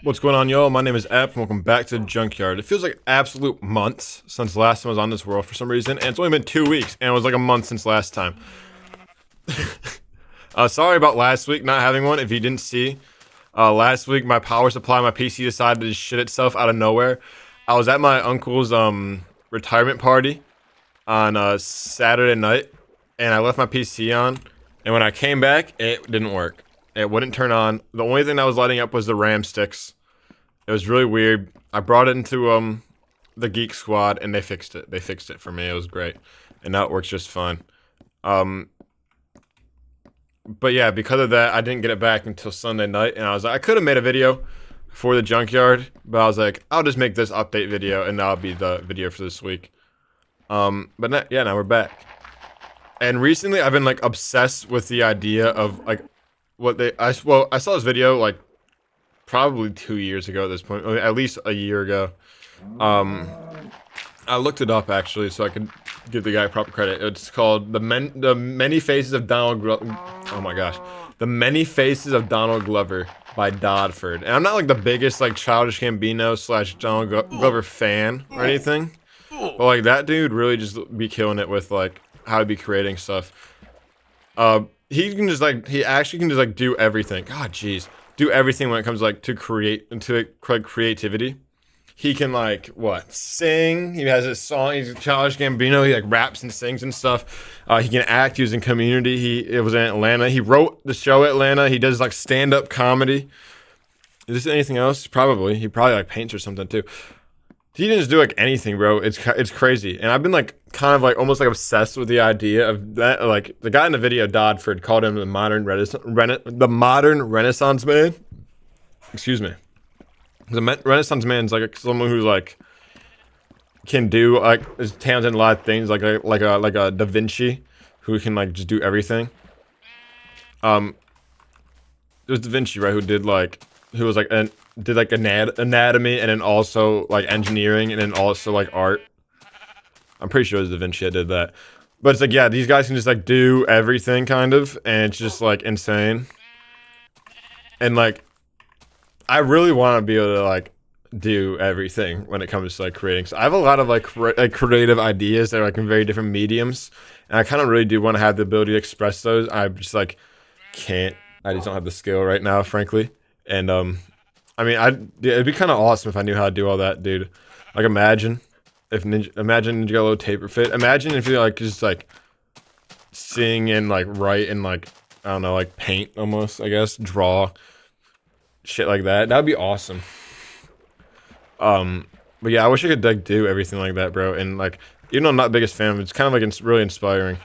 What's going on, y'all? My name is App, and welcome back to the Junkyard. It feels like absolute months since last time I was on this world for some reason, and it's only been 2 weeks, and it was like a month since last time. Sorry about last week not having one. If you didn't see, last week my power supply, my PC decided to shit itself out of nowhere. I was at my uncle's retirement party on Saturday night, and I left my PC on, and when I came back, it didn't work. It wouldn't turn on. The only thing that was lighting up was the RAM sticks. It was really weird. I brought it into the Geek Squad, and they fixed it. They fixed it for me. It was great, and now it works just fine. But yeah, because of that, I didn't get it back until Sunday night, and I was like, I could have made a video for the Junkyard, but I was like, I'll just make this update video, and that'll be the video for this week. But yeah, now we're back. And recently, I've been like obsessed with the idea of like I saw this video like probably 2 years ago at this point, at least a year ago. I looked it up actually so I could give the guy proper credit. It's called the Many Faces of Donald Glover. Oh my gosh, The Many Faces of Donald Glover by Dodford. And I'm not like the biggest like Childish Gambino / Donald Glover fan or anything, but like that dude really just be killing it with like how to be creating stuff. He actually can just like do everything. God, jeez. Do everything when it comes like to creativity. He can like sing. He has his song. He's Childish Gambino. He like raps and sings and stuff. He can act. He was in Community. It was in Atlanta. He wrote the show Atlanta. He does like stand-up comedy. Is this anything else? Probably. He probably like paints or something too. He didn't just do like anything, bro. It's crazy. And I've been like kind of like almost like obsessed with the idea of that. Like the guy in the video, Dodford, called him the modern Renaissance man. Excuse me. The Renaissance man is like someone who like can do like is talented in a lot of things, like a Da Vinci, who can like just do everything. There's Da Vinci, right? Did like anatomy and then also like engineering and then also like art. I'm pretty sure it was Da Vinci that did that. But it's like, yeah, these guys can just like do everything kind of, and it's just like insane. And like, I really want to be able to like do everything when it comes to like creating. So I have a lot of like creative ideas that are like in very different mediums, and I kind of really do want to have the ability to express those. I just like can't. I just don't have the skill right now, frankly. And I mean, it'd be kind of awesome if I knew how to do all that, dude. Like, imagine if Ninja got a little taper fit. Imagine if you like just like sing and like write and like I don't know, like paint almost. I guess draw shit like that. That'd be awesome. But yeah, I wish I could like do everything like that, bro. And like, even though I'm not the biggest fan of it, it's kind of like it's really inspiring,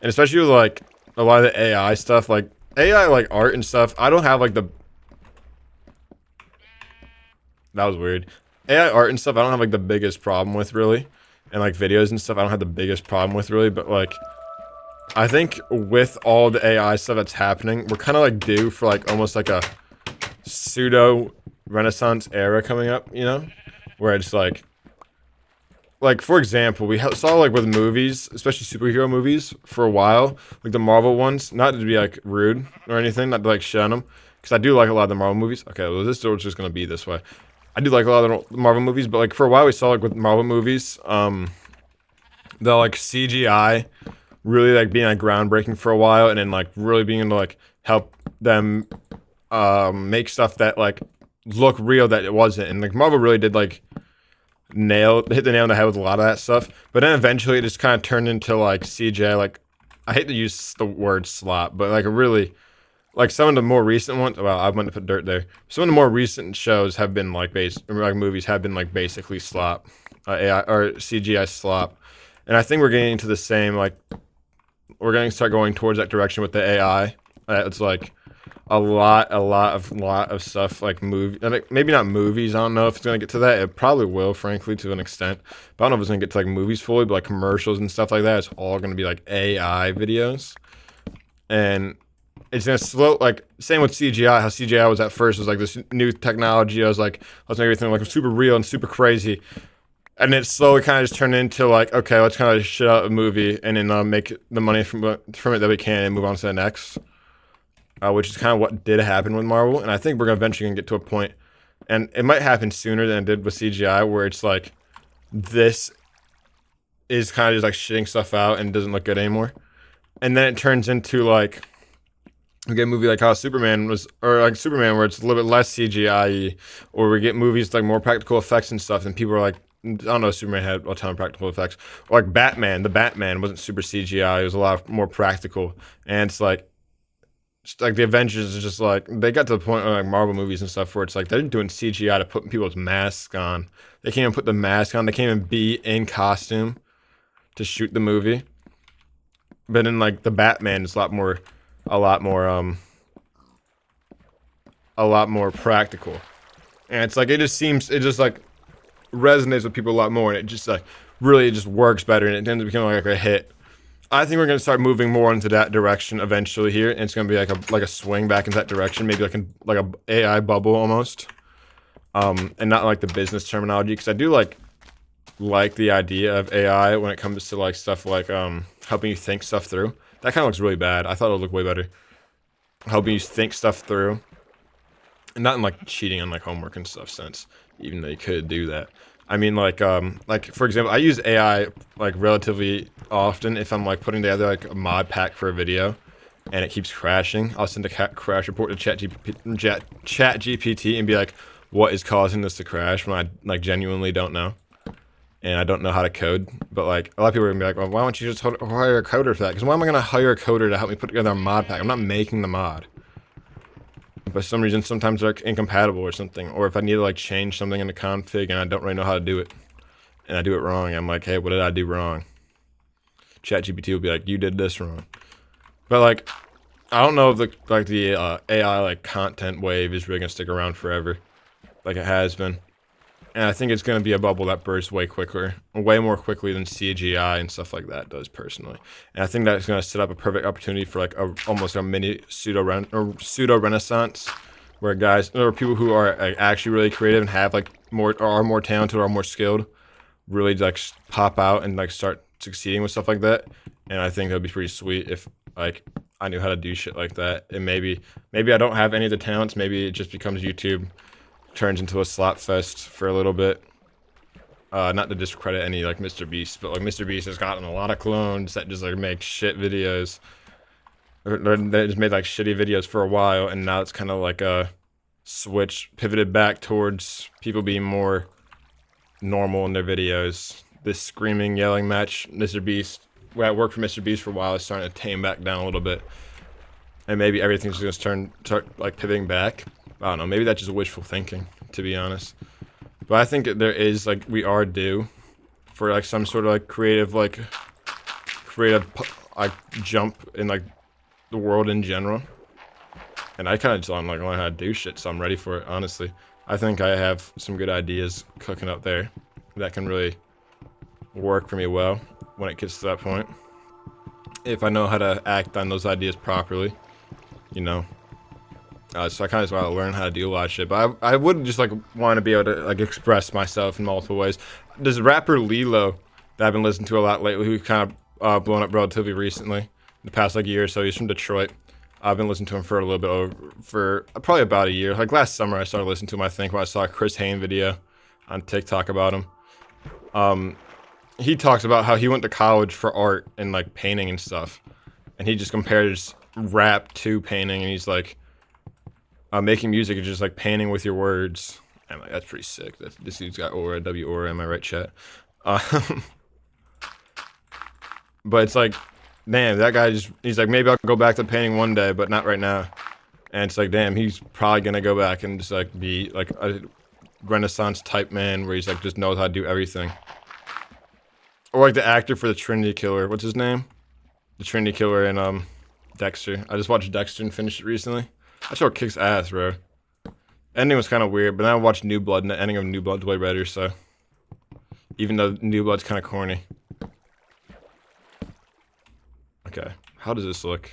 and especially with like a lot of the AI stuff, like AI like art and stuff. I don't have like the That was weird. AI art and stuff, I don't have like the biggest problem with really. And like videos and stuff, I don't have the biggest problem with really. But like, I think with all the AI stuff that's happening, we're kind of like due for like almost like a pseudo Renaissance era coming up, you know? Where it's like for example, we saw like with movies, especially superhero movies for a while, like the Marvel ones, not to be like rude or anything, not to like shun them. Because I do like a lot of the Marvel movies. Okay, well this is just going to be this way. I do like a lot of the Marvel movies, but like for a while we saw like with Marvel movies, the like CGI really like being like groundbreaking for a while, and then like really being able to like help them make stuff that like look real that it wasn't. And like Marvel really did like hit the nail on the head with a lot of that stuff. But then eventually it just kind of turned into like CGI. Like I hate to use the word slop, but like really. Like some of the more recent ones, well, I went to put dirt there. Some of the more recent shows have been like movies have been like basically slop, AI or CGI slop, and I think we're getting into the same like we're going to start going towards that direction with the AI. It's like a lot of stuff like maybe not movies. I don't know if it's gonna get to that. It probably will, frankly, to an extent. But I don't know if it's gonna get to like movies fully, but like commercials and stuff like that. It's all gonna be like AI videos, and it's gonna slow, like, same with CGI, how CGI was at first, was like this new technology. I was like, let's make everything like super real and super crazy. And it slowly kind of just turned into like, okay, let's kind of shit out a movie and then make the money from it that we can and move on to the next. Which is kind of what did happen with Marvel. And I think we're eventually gonna get to a point And it might happen sooner than it did with CGI, where it's like this is kind of just like shitting stuff out and doesn't look good anymore. And then it turns into like we get a movie like how Superman was, or like Superman, where it's a little bit less CGI, or we get movies like more practical effects and stuff, and people are like, I don't know, Superman had a ton of practical effects. Or like Batman, the Batman wasn't super CGI; it was a lot more practical, and it's like the Avengers is just like they got to the point of like Marvel movies and stuff where it's like they're doing CGI to put people's masks on. They can't even put the mask on. They can't even be in costume to shoot the movie. But in like the Batman, it's a lot more practical, and it's like it just like resonates with people a lot more, and it just like really just works better, and it ends up becoming like a hit. I think we're gonna start moving more into that direction eventually here, and it's gonna be like a swing back into that direction, maybe like a AI bubble almost, and not like the business terminology, because I do like the idea of AI when it comes to like stuff like helping you think stuff through. That kind of looks really bad. I thought it would look way better. Helping you think stuff through, and not in like cheating on like homework and stuff sense, even though you could do that. I mean, like for example, I use AI like relatively often if I'm like putting together like a mod pack for a video, and it keeps crashing. I'll send a crash report to ChatGPT and be like, "What is causing this to crash?" When I like genuinely don't know, and I don't know how to code. But like a lot of people are gonna be like, "Well, why don't you just hire a coder for that?" Because why am I gonna hire a coder to help me put together a mod pack? I'm not making the mod. But for some reason, sometimes they're incompatible or something. Or if I need to like change something in the config and I don't really know how to do it, and I do it wrong, I'm like, hey, what did I do wrong? ChatGPT will be like, you did this wrong. But like, I don't know if the AI like content wave is really gonna stick around forever, like it has been. And I think it's gonna be a bubble that bursts way more quickly than CGI and stuff like that does personally. And I think that's gonna set up a perfect opportunity for like almost a mini pseudo renaissance, where guys or people who are like, actually really creative and have like are more talented or more skilled, really like pop out and like start succeeding with stuff like that. And I think that'd be pretty sweet if like I knew how to do shit like that. And maybe I don't have any of the talents. Maybe it just becomes YouTube turns into a slap fest for a little bit. Not to discredit any like Mr. Beast, but like Mr. Beast has gotten a lot of clones that just like make shit videos. They just made like shitty videos for a while, and now it's kind of like a switch pivoted back towards people being more normal in their videos. This screaming, yelling match, Mr. Beast, where I worked for Mr. Beast for a while, is starting to tame back down a little bit. And maybe everything's just gonna start like pivoting back. I don't know, maybe that's just wishful thinking, to be honest. But I think there is, like, we are due for, like, some sort of, like, creative jump in, like, the world in general. And I kind of just want to, like, learn how to do shit, so I'm ready for it, honestly. I think I have some good ideas cooking up there that can really work for me well when it gets to that point. If I know how to act on those ideas properly, you know. So I kind of just want to learn how to do a lot of shit. But I would just like want to be able to like express myself in multiple ways. There's rapper Lilo that I've been listening to a lot lately, who kind of blown up relatively recently, the past like year or so. He's from Detroit. I've been listening to him for a little bit for probably about a year. Like last summer, I started listening to him. I think when I saw a Chris Hayne video on TikTok about him. He talks about how he went to college for art and like painting and stuff, and he just compares rap to painting, and he's like. Making music is just like painting with your words. I'm like, that's pretty sick. This dude's got aura, W-aura, am I right, chat? But it's like, damn, that guy he's like, maybe I'll go back to painting one day, but not right now. And it's like, damn, he's probably gonna go back and just like be like a Renaissance type man where he's like just knows how to do everything. Or like the actor for the Trinity Killer, what's his name? The Trinity Killer in Dexter. I just watched Dexter and finished it recently. That show kicks ass, bro. Ending was kind of weird, but then I watched New Blood, and the ending of New Blood's way better, so. Even though New Blood's kind of corny. Okay, how does this look?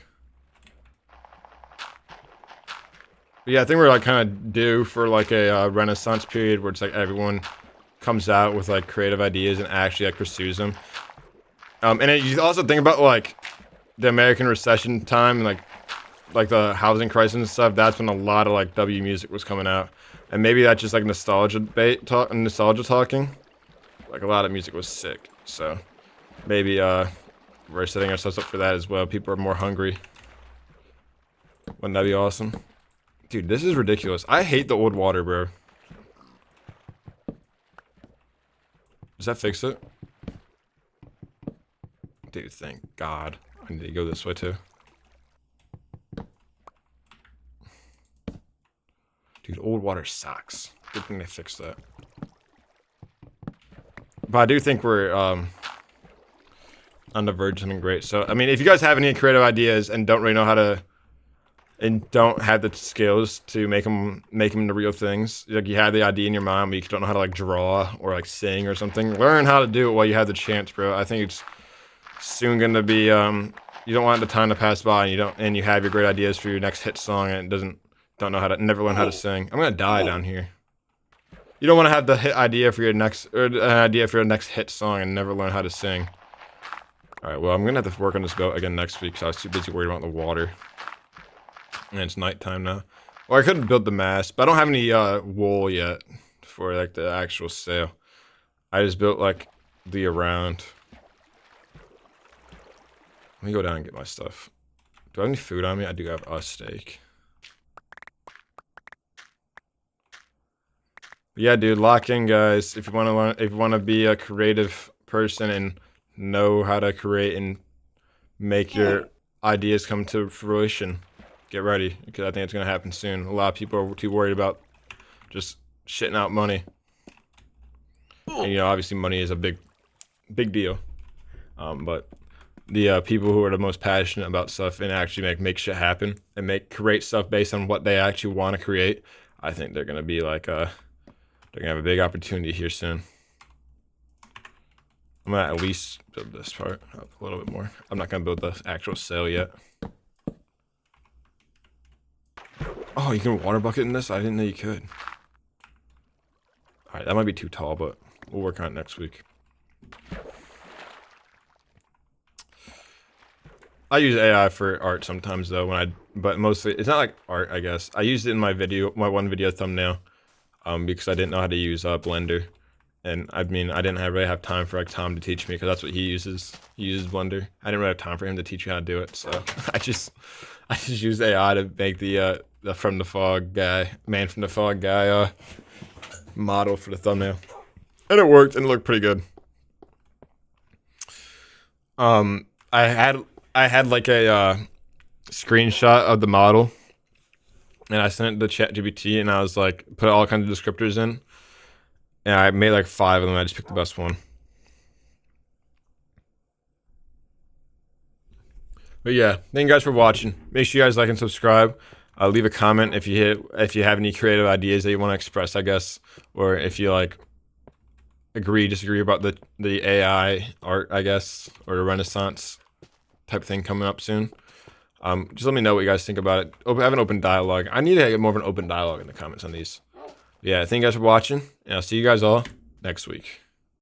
But yeah, I think we're like kind of due for like a Renaissance period where it's like everyone comes out with like creative ideas and actually like pursues them. And you also think about like the American recession time and like the housing crisis and stuff. That's when a lot of like W music was coming out. And maybe that's just like nostalgia talking. Like a lot of music was sick, so maybe we're setting ourselves up for that as well. People are more hungry. Wouldn't that be awesome? Dude, this is ridiculous. I hate the old water, bro. Does that fix it? Dude, thank God. I need to go this way too. Dude, old water sucks. Good thing they fixed that. But I do think we're on the verge of something great. So, I mean, if you guys have any creative ideas and don't really know how to, and don't have the skills to make them into real things, like you have the idea in your mind, but you don't know how to like draw or like sing or something, learn how to do it while you have the chance, bro. I think it's soon gonna be you don't want the time to pass by, and you have your great ideas for your next hit song, and it never learn how to sing. I'm gonna die down here. You don't want to have the hit idea for your next hit song and never learn how to sing. All right, well, I'm gonna have to work on this boat again next week because I was too busy worried about the water. And it's nighttime now. Or I couldn't build the mast, but I don't have any wool yet for like the actual sail. I just built like the around. Let me go down and get my stuff. Do I have any food on me? I do have a steak. But yeah, dude, lock in, guys. If you want to learn, if you want to be a creative person and know how to create and make your ideas come to fruition, get ready, because I think it's going to happen soon. A lot of people are too worried about just shitting out money. And, obviously money is a big deal. But the people who are the most passionate about stuff and actually make shit happen and create stuff based on what they actually want to create, I think they're going to be like, they're going to have a big opportunity here soon. I'm going to at least build this part up a little bit more. I'm not going to build the actual sail yet. Oh, you can water bucket in this? I didn't know you could. Alright, that might be too tall, but we'll work on it next week. I use AI for art sometimes though, but mostly, it's not like art, I guess. I used it in my one video thumbnail, because I didn't know how to use Blender. And I mean, I didn't really have time for like Tom to teach me because that's what he uses. He uses Blender. I didn't really have time for him to teach me how to do it, so I just used AI to make the Man from the Fog guy model for the thumbnail, and it worked and it looked pretty good. I had like a screenshot of the model, and I sent it to ChatGPT, and I was like, put all kinds of descriptors in. And I made like 5 of them. I just picked the best one. But yeah, thank you guys for watching. Make sure you guys like and subscribe. Leave a comment if you have any creative ideas that you want to express, I guess, or if you like disagree about the AI art, I guess, or the Renaissance type thing coming up soon. Just let me know what you guys think about it. Have an open dialogue. I need to get more of an open dialogue in the comments on these. Yeah, thank you guys for watching, and I'll see you guys all next week.